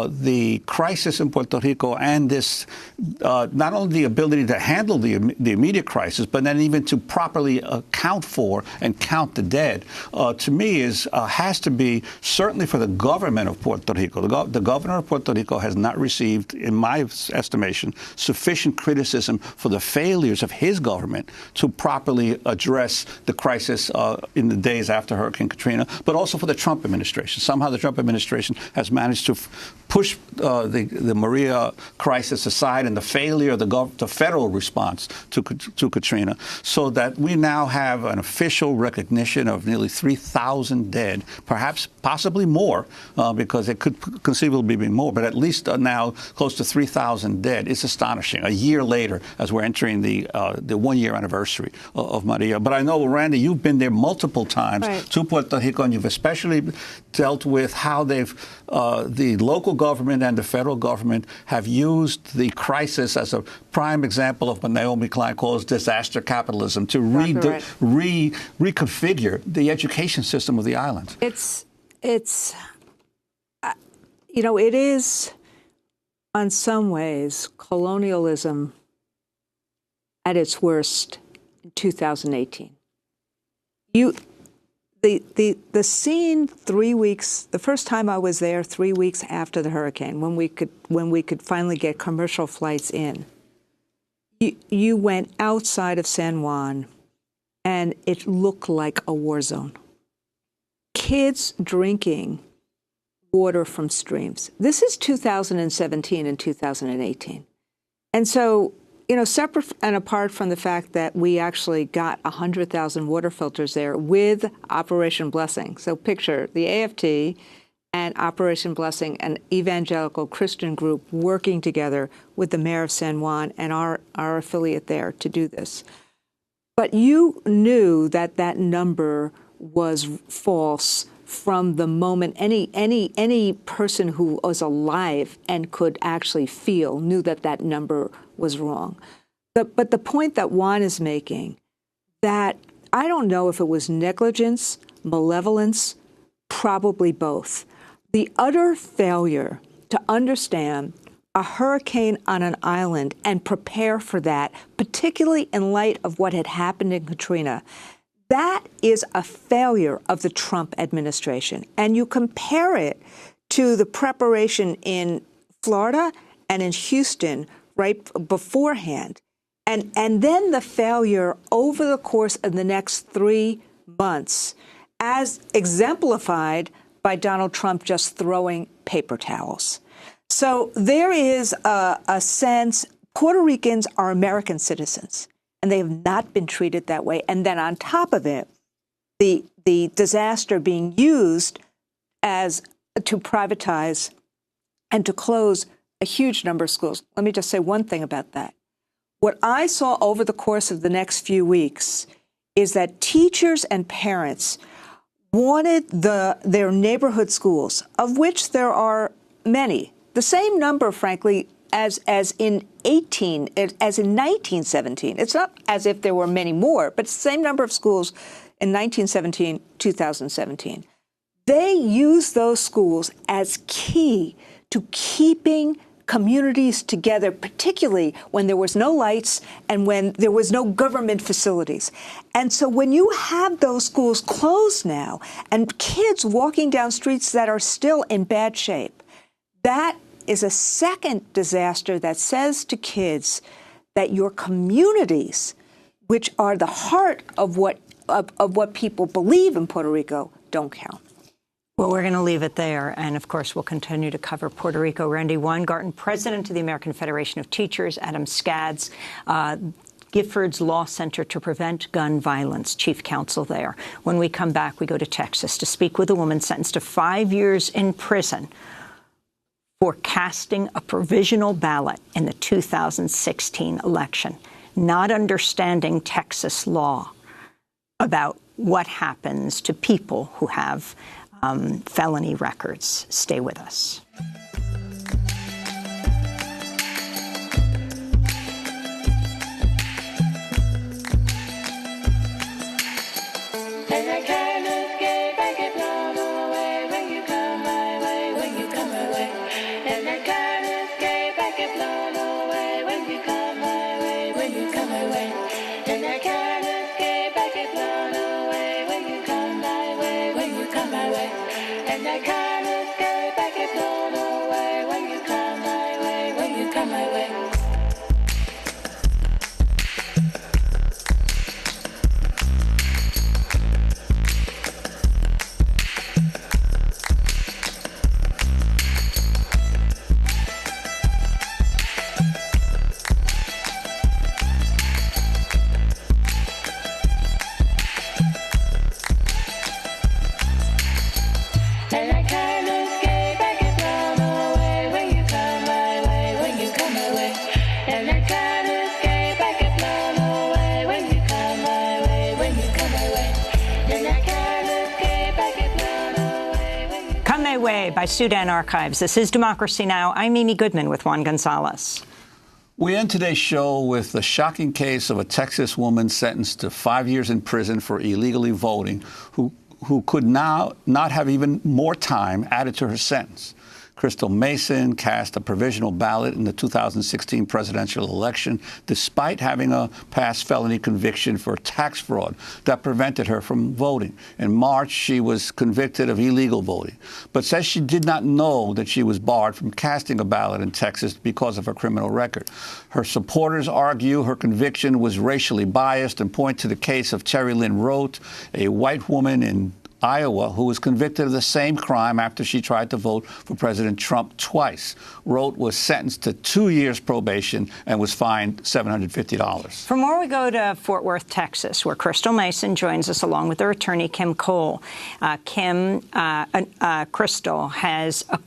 the crisis in Puerto Rico and this, not only the ability to handle the immediate crisis, but then even to properly account for and count the dead, to me has to be, certainly for the government of Puerto Rico. The governor of Puerto Rico has not received, in my estimation, sufficient criticism for the failures of his government to properly address the crisis in the days after Hurricane Katrina, but also for the Trump administration. Somehow the Trump administration has managed to push the Maria crisis aside and the failure of the federal response to Katrina, so that we now have an official recognition of nearly 3,000 dead, possibly more, because it could conceivably be more, but at least now close to 3,000 dead. It's astonishing. A year later, as we're entering the 1-year anniversary of Maria. But I know, Randy, you've been there multiple times to Puerto Rico, and you've especially dealt with how the local government and the federal government have used the crisis as a prime example of what Naomi Klein calls disaster capitalism to reconfigure the education system of the island. It is, on some ways, colonialism at its worst in 2018. The scene 3 weeks, the first time I was there 3 weeks after the hurricane, when we could finally get commercial flights in, you went outside of San Juan and it looked like a war zone. Kids drinking water from streams. This is 2017 and 2018. And so, separate and apart from the fact that we actually got 100,000 water filters there with Operation Blessing. So picture the AFT and Operation Blessing, an evangelical Christian group working together with the mayor of San Juan and our affiliate there to do this. But you knew that number was false from the moment any person who was alive and could actually feel knew that number was wrong. But the point that Juan is making, that I don't know if it was negligence, malevolence, probably both. The utter failure to understand a hurricane on an island and prepare for that, particularly in light of what had happened in Katrina, that is a failure of the Trump administration. And you compare it to the preparation in Florida and in Houston right beforehand, and then the failure over the course of the next 3 months, as exemplified by Donald Trump just throwing paper towels. So there is a sense Puerto Ricans are American citizens, and they have not been treated that way. And then on top of it, the disaster being used as to privatize and to close a huge number of schools. Let me just say one thing about that. What I saw over the course of the next few weeks is that teachers and parents wanted their neighborhood schools, of which there are many, the same number, frankly, as in 1917. It's not as if there were many more, but it's the same number of schools in 1917, 2017. They used those schools as key to keeping communities together, particularly when there was no lights and when there was no government facilities. And so when you have those schools closed now and kids walking down streets that are still in bad shape, That is a second disaster that says to kids that your communities, which are the heart of what people believe in Puerto Rico, don't count. Well, we're going to leave it there. And, of course, we'll continue to cover Puerto Rico. Randy Weingarten, president of the American Federation of Teachers, Adam Skadz, Gifford's Law Center to Prevent Gun Violence, chief counsel there. When we come back, we go to Texas to speak with a woman sentenced to 5 years in prison for casting a provisional ballot in the 2016 election, not understanding Texas law about what happens to people who have felony records. Stay with us. By Sudan Archives. This is Democracy Now! I'm Mimi Goodman with Juan Gonzalez. We end today's show with the shocking case of a Texas woman sentenced to 5 years in prison for illegally voting, who could now not have even more time added to her sentence. Crystal Mason cast a provisional ballot in the 2016 presidential election, despite having a past felony conviction for tax fraud that prevented her from voting. In March, she was convicted of illegal voting, but says she did not know that she was barred from casting a ballot in Texas because of her criminal record. Her supporters argue her conviction was racially biased and point to the case of Terry Lynn Rote, a white woman in Iowa, who was convicted of the same crime after she tried to vote for President Trump twice. Rote was sentenced to 2 years probation and was fined $750. For more, we go to Fort Worth, Texas, where Crystal Mason joins us along with her attorney, Kim Cole. Crystal has a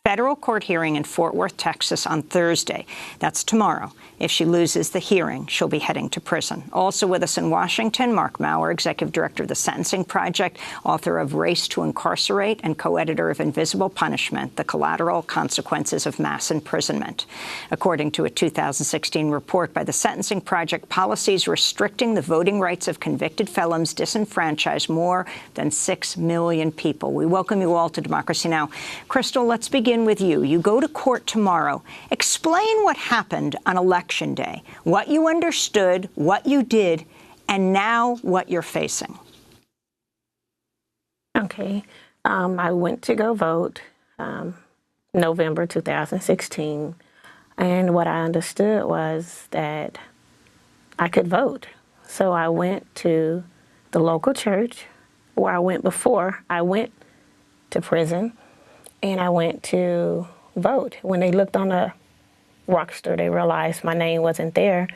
federal court hearing in Fort Worth, Texas on Thursday. That's tomorrow. If she loses the hearing, she'll be heading to prison. Also with us in Washington, Mark Maurer, executive director of the Sentencing Project, author of Race to Incarcerate, and co-editor of Invisible Punishment, The Collateral Consequences of Mass Imprisonment. According to a 2016 report by the Sentencing Project, policies restricting the voting rights of convicted felons disenfranchise more than 6 million people. We welcome you all to Democracy Now! Crystal, let's begin with you. You go to court tomorrow. Explain what happened on Election Day, what you understood, what you did, and now what you're facing. Okay. I went to go vote November 2016, and what I understood was that I could vote. So I went to the local church where I went before I went to prison, and I went to vote. When they looked on the roster, they realized my name wasn't there,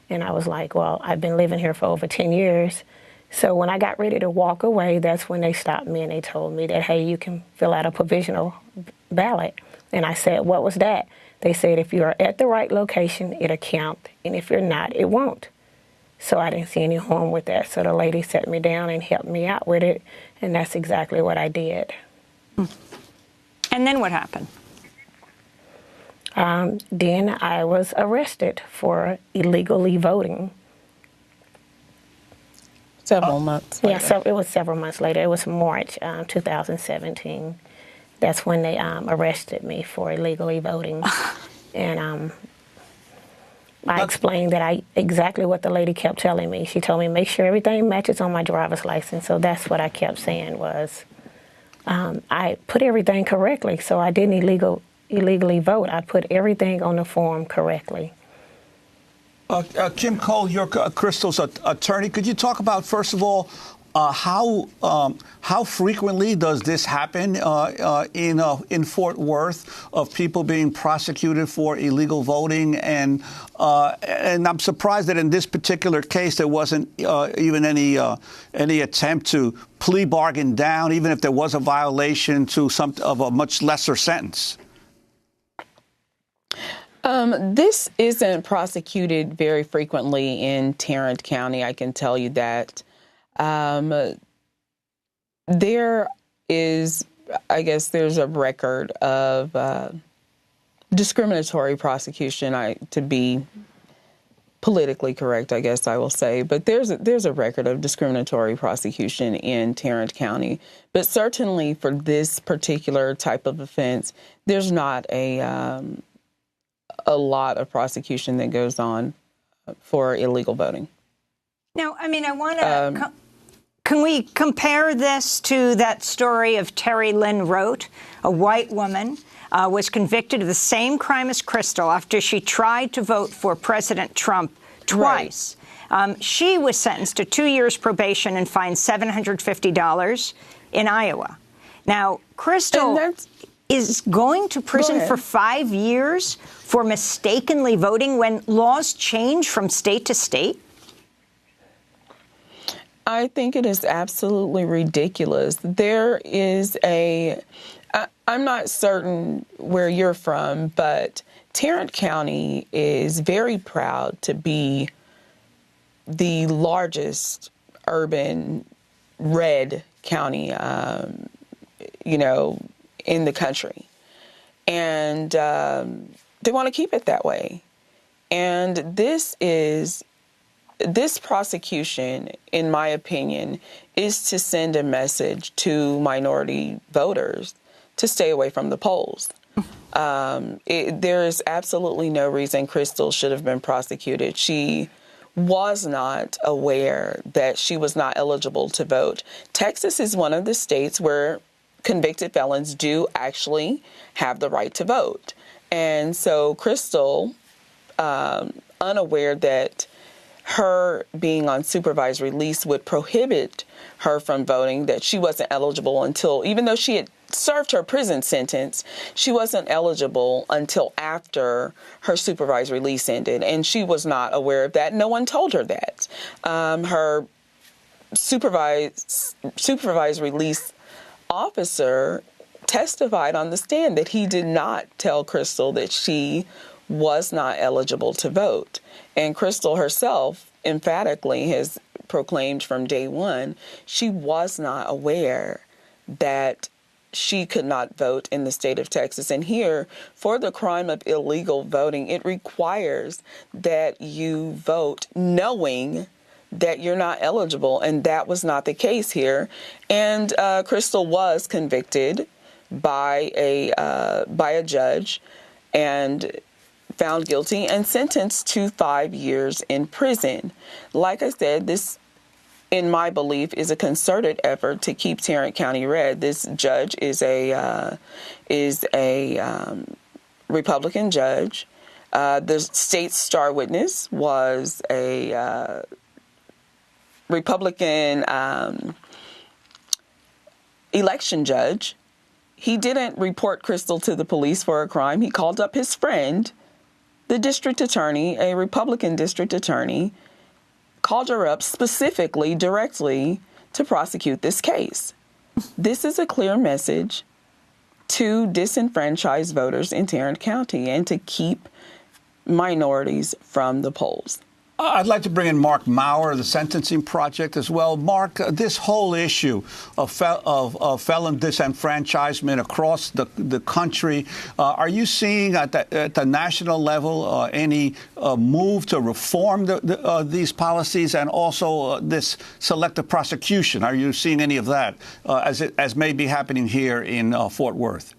and I was like, well, I've been living here for over 10 years. So when I got ready to walk away, that's when they stopped me and they told me that, hey, you can fill out a provisional ballot. And I said, what was that? They said, if you are at the right location, it'll count, and if you're not, it won't. So I didn't see any harm with that. So the lady sat me down and helped me out with it, and that's exactly what I did. And then what happened? Then I was arrested for illegally voting. Several months later. Yeah, so it was several months later. It was March 2017. That's when they arrested me for illegally voting. And I explained that exactly what the lady kept telling me. She told me, make sure everything matches on my driver's license. So that's what I kept saying was. I put everything correctly, so I didn't illegally vote. I put everything on the form correctly. Kim Cole, you're Crystal's attorney. Could you talk about, first of all, how frequently does this happen in Fort Worth of people being prosecuted for illegal voting? And I'm surprised that in this particular case there wasn't even any attempt to plea bargain down, even if there was a violation, to some of a much lesser sentence. This isn't prosecuted very frequently in Tarrant County, I can tell you that. There is, I guess there's a record of discriminatory prosecution, to be politically correct, I guess I will say. But there's a record of discriminatory prosecution in Tarrant County. But certainly for this particular type of offense, there's not a lot of prosecution that goes on for illegal voting. Now, I mean, I want to... Can we compare this to that story of Terry Lynn Rote, a white woman, was convicted of the same crime as Crystal after she tried to vote for President Trump twice. Right. She was sentenced to 2 years probation and fined $750 in Iowa. Now, Crystal is going to prison for 5 years for mistakenly voting when laws change from state to state? I think it is absolutely ridiculous. There is I'm not certain where you're from, but Tarrant County is very proud to be the largest urban red county, in the country. And they want to keep it that way. And this prosecution, in my opinion, is to send a message to minority voters to stay away from the polls. There is absolutely no reason Crystal should have been prosecuted. She was not aware that she was not eligible to vote. Texas is one of the states where convicted felons do actually have the right to vote. And so Crystal, unaware that her being on supervised release would prohibit her from voting, that she wasn't eligible until, even though she had served her prison sentence, she wasn't eligible until after her supervised release ended. And she was not aware of that. No one told her that. Her supervised release officer testified on the stand that he did not tell Crystal that she was not eligible to vote. And Crystal herself emphatically has proclaimed from day one she was not aware that she could not vote in the state of Texas. And here, for the crime of illegal voting, it requires that you vote knowing that you're not eligible, and that was not the case here. And Crystal was convicted by a judge and found guilty and sentenced to 5 years in prison. Like I said, this, in my belief, is a concerted effort to keep Tarrant County red. This judge is a Republican judge. The state's star witness was a Republican election judge. He didn't report Crystal to the police for a crime. He called up his friend, the district attorney, a Republican district attorney, called her up specifically, directly, to prosecute this case. This is a clear message to disenfranchised voters in Tarrant County and to keep minorities from the polls. I'd like to bring in Mark Maurer, the Sentencing Project, as well. Mark, this whole issue of felon disenfranchisement across the country, are you seeing at the national level any move to reform these policies and also this selective prosecution? Are you seeing any of that as may be happening here in Fort Worth?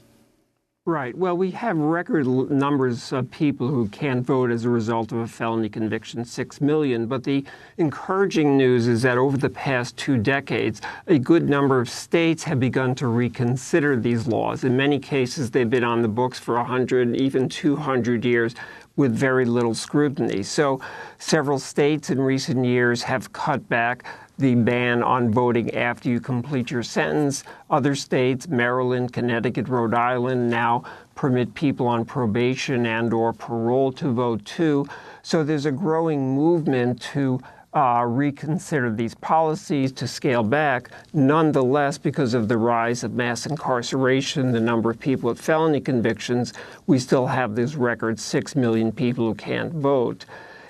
Right. Well, we have record numbers of people who can't vote as a result of a felony conviction, 6 million. But the encouraging news is that over the past 2 decades, a good number of states have begun to reconsider these laws. In many cases, they've been on the books for 100, even 200 years with very little scrutiny. So several states in recent years have cut back the ban on voting after you complete your sentence. Other states, Maryland, Connecticut, Rhode Island, now permit people on probation and or parole to vote too. So there's a growing movement to reconsider these policies, to scale back. Nonetheless, because of the rise of mass incarceration, the number of people with felony convictions, we still have this record 6 million people who can't vote.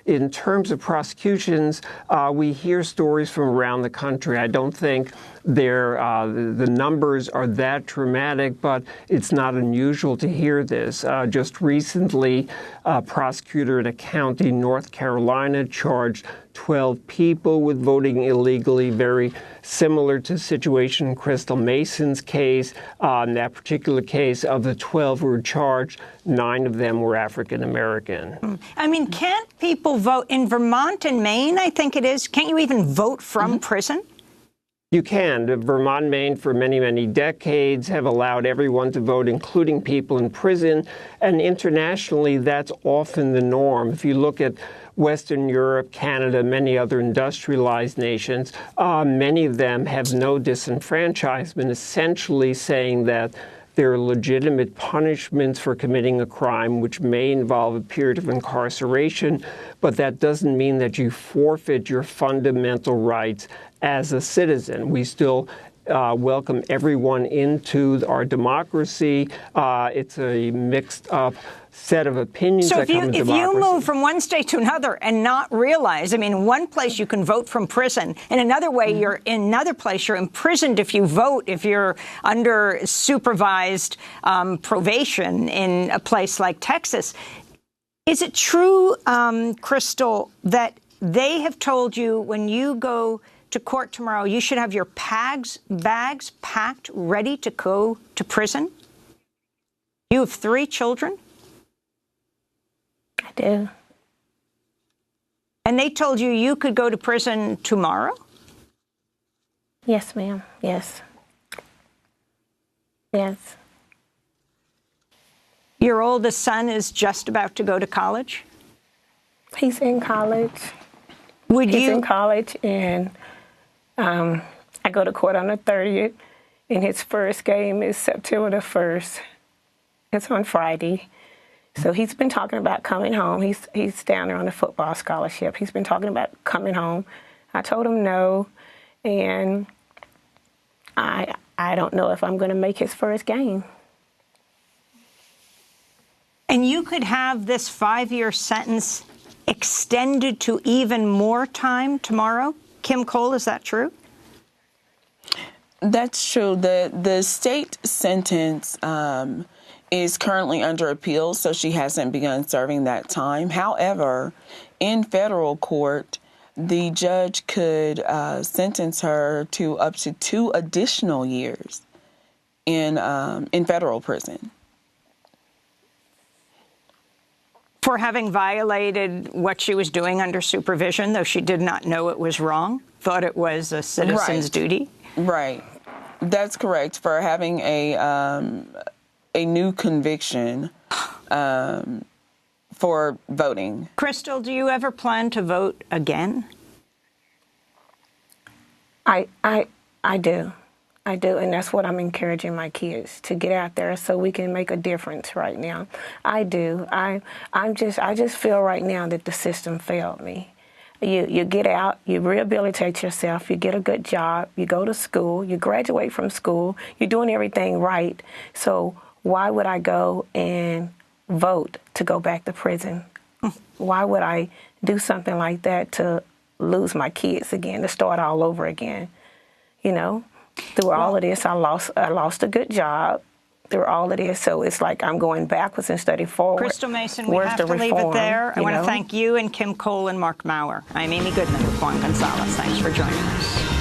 In terms of prosecutions, we hear stories from around the country. I don't think the numbers are that dramatic, but it's not unusual to hear this. Just recently, a prosecutor in a county in North Carolina charged 12 people with voting illegally, very similar to the situation in Crystal Mason's case. In that particular case, of the 12 who were charged, 9 of them were African American. I mean, can't people vote in Vermont and Maine, I think it is? Can't you even vote from prison? You can. Vermont and Maine, for many, many decades, have allowed everyone to vote, including people in prison. And internationally, that's often the norm. If you look at Western Europe, Canada, many other industrialized nations, many of them have no disenfranchisement, essentially saying that there are legitimate punishments for committing a crime, which may involve a period of incarceration, but that doesn't mean that you forfeit your fundamental rights as a citizen. We still welcome everyone into our democracy. It's a mixed up set of opinions that come in democracy. So if you move from one state to another and not realize, I mean, in one place you can vote from prison, in another way you're in another place you're imprisoned if you vote, if you're under supervised probation in a place like Texas. Is it true, Crystal, that they have told you when you go to court tomorrow, you should have your bags packed, ready to go to prison? You have 3 children? I do. And they told you you could go to prison tomorrow? Yes, ma'am. Yes. Yes. Your oldest son is just about to go to college? He's in college. He's in college, and I go to court on the 30th, and his first game is September the 1st. It's on Friday. So he's been talking about coming home. He's down there on a football scholarship. He's been talking about coming home. I told him no, and I don't know if I'm going to make his first game. And you could have this 5-year sentence extended to even more time tomorrow? Kim Cole, is that true? That's true. The state sentence is currently under appeal, so she hasn't begun serving that time. However, in federal court, the judge could sentence her to up to 2 additional years in federal prison. For having violated what she was doing under supervision, though she did not know it was wrong, thought it was a citizen's duty? Right. That's correct. For having a new conviction for voting. Crystal, do you ever plan to vote again? I do. I do, and that's what I'm encouraging my kids to get out there so we can make a difference right now. I do. I just feel right now that the system failed me. You get out, you rehabilitate yourself, you get a good job, you go to school, you graduate from school, you're doing everything right. So why would I go and vote to go back to prison? Why would I do something like that to lose my kids again, to start all over again? You know, through all of this, I lost a good job. Through all of this, so it's like I'm going backwards instead of forward. Crystal Mason, we have to leave it there. I want to thank you and Kim Cole and Mark Maurer. I'm Amy Goodman with Juan Gonzalez. Thanks for joining us.